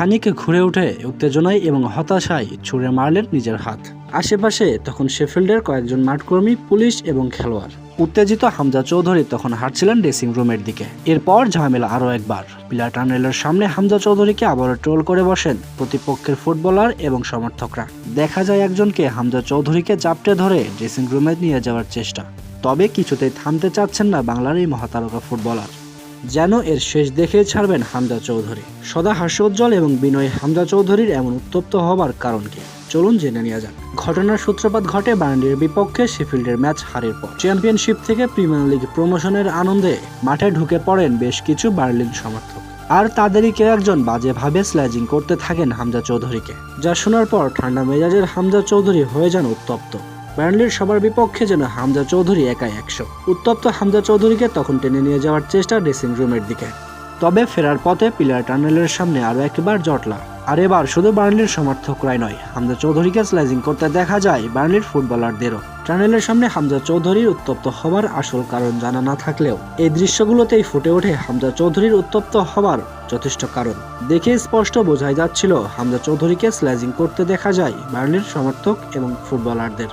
খানিক ঘুরে উঠে উত্তেজনায় এবং হতাশায় ছুঁড়ে মারলেন নিজের হাত। আশেপাশে তখন শেফিল্ডের কয়েকজন মাঠকর্মী, পুলিশ এবং খেলোয়াড়। উত্তেজিত হামজা চৌধুরী তখন হাঁটছিলেন ড্রেসিং রুমের দিকে। এরপর ঝামেলা আরও একবার। প্লেয়ার টানেলের সামনে হামজা চৌধুরীকে আবারও ট্রোল করে বসেন প্রতিপক্ষের ফুটবলার এবং সমর্থকরা। দেখা যায় একজনকে হামজা চৌধুরীকে চাপটে ধরে ড্রেসিং রুমে নিয়ে যাওয়ার চেষ্টা। তবে কিছুতেই থামতে চাচ্ছেন না বাংলার এই মহাতারকা ফুটবলার। যেন এর শেষ দেখেই ছাড়বেন হামজা চৌধুরী। সদা হাস্যোজ্জ্বল এবং বিনয়ী হামজা চৌধুরীর এমন উত্তপ্ত হবার কারণ কি, চলুন জেনে নেওয়া যাক। ঘটনার সূত্রপাত ঘটে বার্নলির বিপক্ষে শেফিল্ডের ম্যাচ হারের পর। চ্যাম্পিয়নশিপ থেকে প্রিমিয়ার লিগ প্রমোশনের আনন্দে মাঠে ঢুকে পড়েন বেশ কিছু বার্লিন সমর্থক, আর তাদেরই কেউ একজন বাজেভাবে স্ল্যাজিং করতে থাকেন হামজা চৌধুরীকে। যা শোনার পর ঠান্ডা মেজাজের হামজা চৌধুরী হয়ে যান উত্তপ্ত। বার্নলির সবার বিপক্ষে যেন হামজা চৌধুরী একাই 100। উত্তপ্ত হামজা চৌধুরীকে তখন টেনে নিয়ে যাওয়ার চেষ্টা ড্রেসিং রুমের দিকে। তবে ফেরার পথে প্লেয়ার টানেলের সামনে আরও একবার জটলা। আর এবার শুধু বার্নলির সমর্থকরাই নয়, হামজা চৌধুরীকে স্ল্যাজিং করতে দেখা যায় বার্নলির ফুটবলারদেরও। টানেলের সামনে হামজা চৌধুরীর উত্তপ্ত হবার আসল কারণ জানা না থাকলেও এই দৃশ্যগুলোতেই ফুটে ওঠে হামজা চৌধুরীর উত্তপ্ত হবার যথেষ্ট কারণ। দেখে স্পষ্ট বোঝাই যাচ্ছিল হামজা চৌধুরীকে স্ল্যাজিং করতে দেখা যায় বার্নলির সমর্থক এবং ফুটবলারদের।